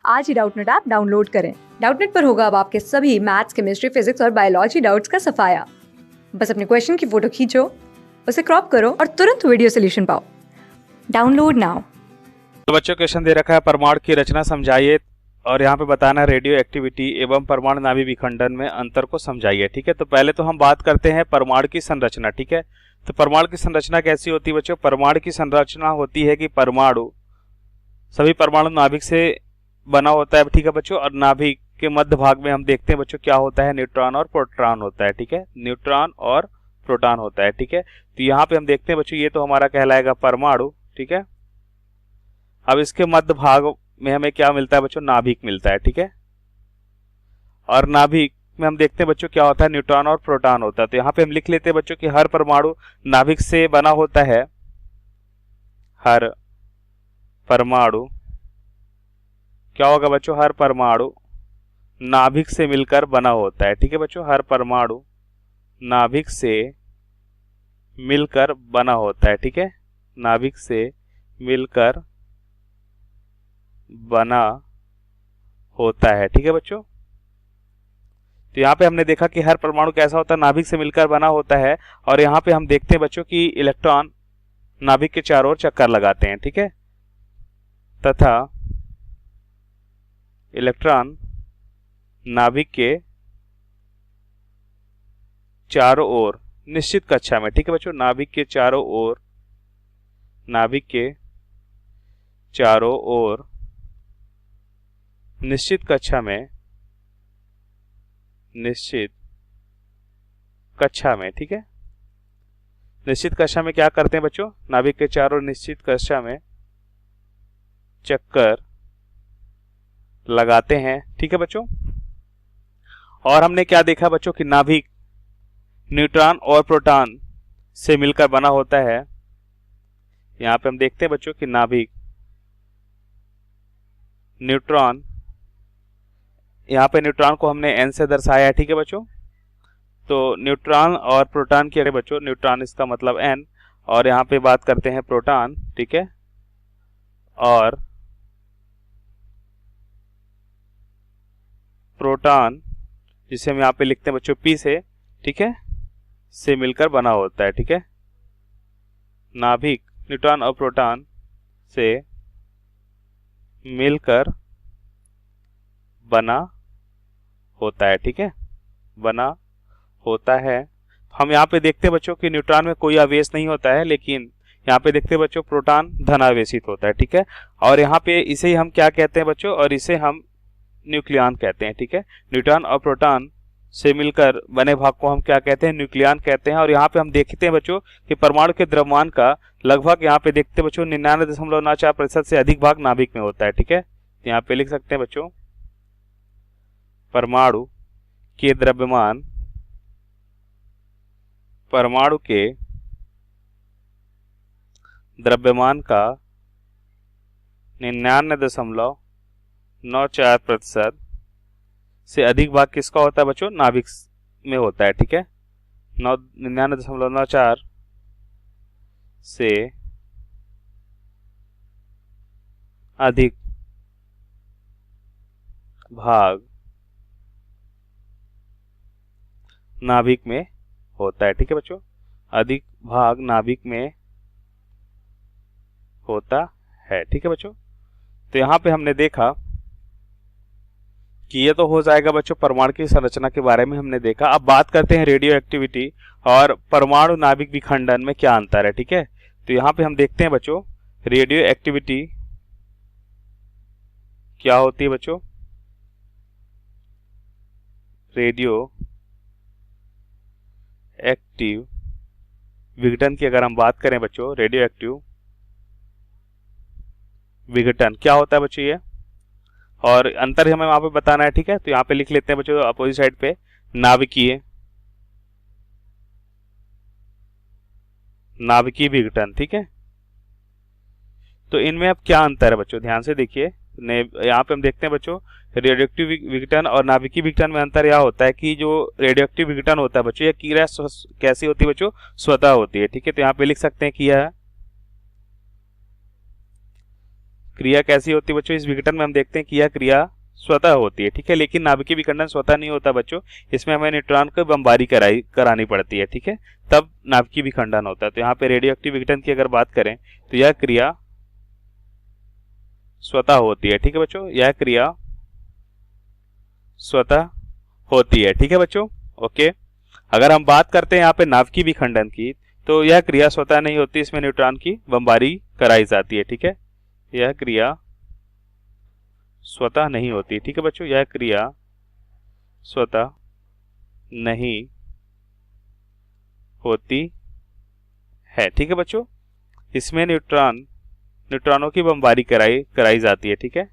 आज ही Doubtnut app download करें। Doubtnut पर होगा अब आपके सभी मैथ्स, केमिस्ट्री, फिजिक्स और बायोलॉजी डाउट्स का सफाया। बस अपने क्वेश्चन की फोटो खींचो, उसे क्रॉप करो और तुरंत वीडियो सोल्यूशन पाओ। Download now. तो बच्चों क्वेश्चन दे रखा है परमाणु की रचना समझाइए और यहाँ पे बताना है रेडियो एक्टिविटी एवं परमाणु नाभिक विखंडन में अंतर को समझाइए। ठीक है, तो पहले तो हम बात करते हैं परमाणु की संरचना। ठीक है, तो परमाणु की संरचना कैसी होती है बच्चों? परमाणु की संरचना होती है कि परमाणु सभी परमाणु नाभिक से बना होता है। ठीक है बच्चों, और नाभिक के मध्य भाग में हम देखते हैं बच्चों क्या होता है, न्यूट्रॉन और प्रोटॉन होता है। ठीक है, न्यूट्रॉन और प्रोटॉन होता है। ठीक है, तो यहाँ पे हम देखते हैं बच्चों ये तो हमारा कहलाएगा परमाणु। ठीक है, अब इसके मध्य भाग में हमें क्या मिलता है बच्चों? नाभिक मिलता है। ठीक है, और नाभिक में हम देखते हैं बच्चों क्या होता है, न्यूट्रॉन और प्रोटॉन होता है। तो यहाँ पे हम लिख लेते हैं बच्चों कि हर परमाणु नाभिक से बना होता है। हर परमाणु क्या होगा बच्चों? हर परमाणु नाभिक से मिलकर बना होता है। ठीक है बच्चों, हर परमाणु नाभिक से मिलकर बना होता है। ठीक है, नाभिक से मिलकर बना होता है। ठीक है बच्चों, तो यहाँ पे हमने देखा कि हर परमाणु कैसा होता है, नाभिक से मिलकर बना होता है। और यहाँ पे हम देखते हैं बच्चों कि इलेक्ट्रॉन नाभिक के चारों ओर चक्कर लगाते हैं। ठीक है, तथा इलेक्ट्रॉन नाभिक के चारों ओर निश्चित कक्षा में, ठीक है बच्चों, नाभिक के चारों ओर, नाभिक के चारों ओर निश्चित कक्षा में, निश्चित कक्षा में, ठीक है, निश्चित कक्षा में क्या करते हैं बच्चों? नाभिक के चारों निश्चित कक्षा में चक्कर लगाते हैं। ठीक है बच्चों, और हमने क्या देखा बच्चों कि नाभिक न्यूट्रॉन और प्रोटॉन से मिलकर बना होता है। यहां पे हम देखते हैं बच्चों कि नाभिक न्यूट्रॉन, यहाँ पे न्यूट्रॉन को हमने n से दर्शाया है। ठीक है बच्चों, तो न्यूट्रॉन और प्रोटॉन की बच्चों, न्यूट्रॉन इसका मतलब n, और यहाँ पे बात करते हैं प्रोटॉन। ठीक है, और प्रोटॉन जिसे हम यहाँ पे लिखते हैं बच्चों p से, ठीक है, से मिलकर बना होता है। ठीक है, नाभिक न्यूट्रॉन और प्रोटॉन से मिलकर बना होता है। ठीक है, बना होता है। हम यहाँ पे देखते हैं बच्चों कि न्यूट्रॉन में कोई आवेश नहीं होता है, लेकिन यहाँ पे देखते हैं बच्चों प्रोटॉन धनावेशित होता है। ठीक है, और यहाँ पे इसे ही हम क्या कहते हैं बच्चों? और इसे हम न्यूक्लियॉन कहते हैं। ठीक है, न्यूट्रॉन और प्रोटॉन से मिलकर बने भाग को हम क्या कहते हैं? न्यूक्लियॉन कहते हैं। और यहाँ पे हम देखते हैं बच्चों कि परमाणु के द्रव्यमान का लगभग यहाँ पे देखते हैं बच्चों 99.94% से अधिक भाग नाभिक में होता है। ठीक है, यहाँ पे लिख सकते हैं बच्चों परमाणु के द्रव्यमान, परमाणु के द्रव्यमान का 99.94% से अधिक भाग किसका होता है बच्चों? नाभिक में होता है। ठीक है, 99.94 से अधिक भाग नाभिक में होता है। ठीक है बच्चों, अधिक भाग नाभिक में होता है। ठीक है बच्चों, तो यहाँ पे हमने देखा कि ये तो हो जाएगा बच्चों परमाणु की संरचना के बारे में हमने देखा। अब बात करते हैं रेडियो एक्टिविटी और परमाणु नाभिक विखंडन में क्या अंतर है। ठीक है, तो यहाँ पे हम देखते हैं बच्चों रेडियो एक्टिविटी क्या होती है बच्चों? रेडियो एक्टिव विघटन की अगर हम बात करें बच्चों, रेडियो एक्टिव विघटन क्या होता है बच्चों ये, और अंतर हमें वहां पे बताना है। ठीक है, तो यहाँ पे लिख लेते हैं बच्चों अपोजिट साइड पे नाभिकीय, नाभिकीय विघटन। ठीक है, तो इनमें अब क्या अंतर है बच्चों? ध्यान से देखिए, यहाँ पे हम देखते हैं बच्चों रेडियोएक्टिव विघटन और नाभिकीय विघटन में अंतर यह होता है कि जो रेडियोएक्टिव विघटन होता है बच्चों, यह क्रिया कैसी होती है बच्चों? स्वतः होती है। ठीक है, तो यहाँ पे लिख सकते हैं कि यह क्रिया कैसी होती है बच्चों, इस विघटन में हम देखते हैं कि यह क्रिया स्वतः होती है, ठीक है, लेकिन नाभिकीय विखंडन स्वतः नहीं होता बच्चों, इसमें हमें न्यूट्रॉन को बमबारी करानी पड़ती है, ठीक है, तब नाभिकीय विखंडन होता है। तो यहाँ पे रेडियो एक्टिव विघटन की अगर बात करें तो यह क्रिया स्वतः होती है, ठीक है बच्चों, यह क्रिया स्वतः होती है, ठीक है बच्चों, ओके। अगर हम बात करते हैं यहाँ पे नाभिकीय विखंडन की, तो यह क्रिया स्वतः नहीं होती, इसमें न्यूट्रॉन की बमबारी कराई जाती है, ठीक है, यह क्रिया स्वतः नहीं होती, ठीक है बच्चों, यह क्रिया स्वतः नहीं होती है, ठीक है बच्चों, इसमें न्यूट्रॉनों की बमबारी कराई जाती है, ठीक है।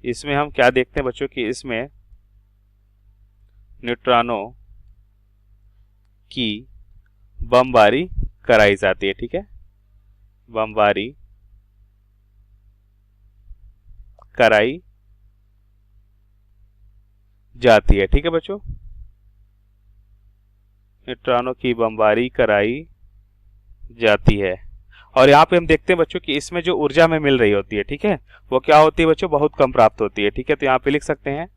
इसमें हम क्या देखते हैं बच्चों कि इसमें न्यूट्रॉनों की बमबारी कराई जाती है, ठीक है, बमबारी कराई जाती है, ठीक है बच्चों, न्यूट्रॉनों की बमबारी कराई जाती है। और यहाँ पे हम देखते हैं बच्चों कि इसमें जो ऊर्जा हमें मिल रही होती है, ठीक है, वो क्या होती है बच्चों, बहुत कम प्राप्त होती है, ठीक है। तो यहाँ पे लिख सकते हैं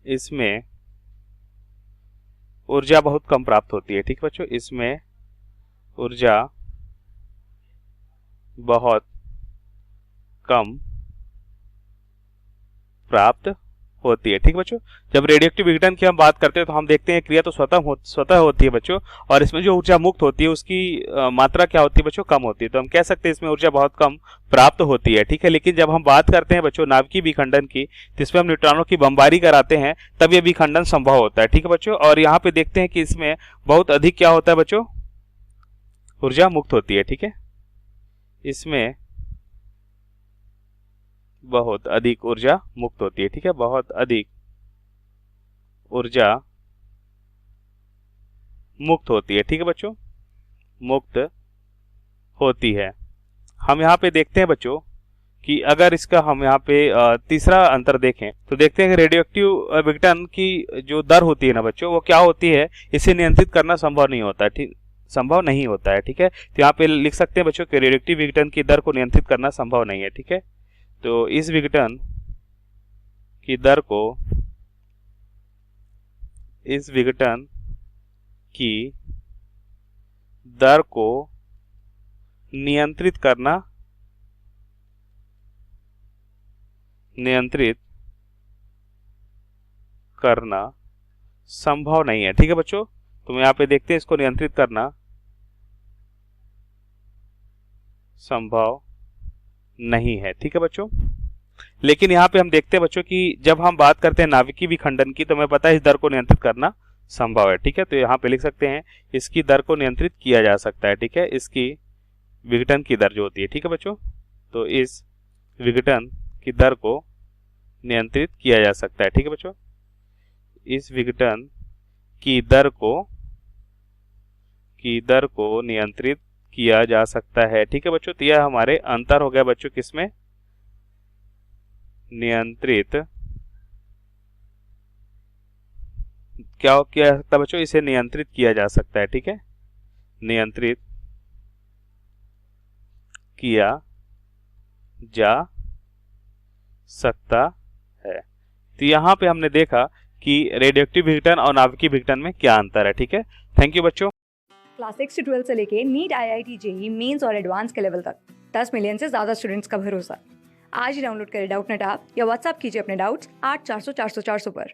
इसमें ऊर्जा बहुत कम प्राप्त होती है, ठीक है बच्चों, इसमें ऊर्जा बहुत कम प्राप्त होती है, ठीक बच्चों। जब रेडियोएक्टिव विघटन की हम बात करते हैं तो हम देखते हैं क्रिया तो स्वतः होती है बच्चों, और इसमें जो ऊर्जा मुक्त होती है उसकी मात्रा क्या होती है बच्चों, कम होती है। तो हम कह सकते हैं इसमें ऊर्जा बहुत कम प्राप्त होती है, ठीक है। लेकिन जब हम बात करते हैं बच्चों नाभिकीय विखंडन की, जिसमें हम न्यूट्रॉनों की बमबारी कराते हैं, तब यह विखंडन संभव होता है, ठीक है बच्चों। और यहाँ पे देखते हैं कि इसमें बहुत अधिक क्या होता है बच्चों, ऊर्जा मुक्त होती है, ठीक है, इसमें बहुत अधिक ऊर्जा मुक्त होती है, ठीक है, बहुत अधिक ऊर्जा मुक्त होती है, ठीक है बच्चों, मुक्त होती है। हम यहाँ पे देखते हैं बच्चों कि अगर इसका हम यहाँ पे तीसरा अंतर देखें तो देखते हैं कि रेडियोएक्टिव विघटन की जो दर होती है ना बच्चों, वो क्या होती है, इसे नियंत्रित करना संभव नहीं होता है, ठीक, संभव नहीं होता है, ठीक है। तो यहाँ पे लिख सकते हैं बच्चों कि रेडियोएक्टिव विघटन की दर को नियंत्रित करना संभव नहीं है, ठीक है। तो इस विघटन की दर को, इस विघटन की दर को नियंत्रित करना संभव नहीं है, ठीक है बच्चों। तो यहाँ पे देखते हैं इसको नियंत्रित करना संभव नहीं है, ठीक है बच्चों। लेकिन यहाँ पे हम देखते हैं बच्चों कि जब हम बात करते हैं नाभिकीय विखंडन की, तो हमें पता है इस दर को नियंत्रित करना संभव है, ठीक है। तो यहाँ पे लिख सकते हैं इसकी दर को नियंत्रित किया जा सकता है, ठीक है, इसकी विघटन की दर जो होती है, ठीक है बच्चों। तो इस विघटन की दर को नियंत्रित किया जा सकता है, ठीक है बच्चों, इस विघटन की दर को नियंत्रित किया जा सकता है, ठीक है बच्चों। तो यह हमारे अंतर हो गया बच्चों, किसमें, नियंत्रित क्या किया जा सकता है बच्चों, इसे नियंत्रित किया जा सकता है, ठीक है, नियंत्रित किया जा सकता है। तो यहाँ पे हमने देखा कि रेडियोएक्टिव विघटन और नाभिकीय विघटन में क्या अंतर है, ठीक है। थैंक यू बच्चों। क्लास 6 से 12 से लेके नीट, IIT, जेईई मेंस और एडवांस के लेवल तक 10 मिलियन से ज़्यादा स्टूडेंट्स का भरोसा। आज ही डाउनलोड करें डाउटनेट ऐप या व्हाट्सएप कीजिए अपने डाउट्स 8400 400 400 पर।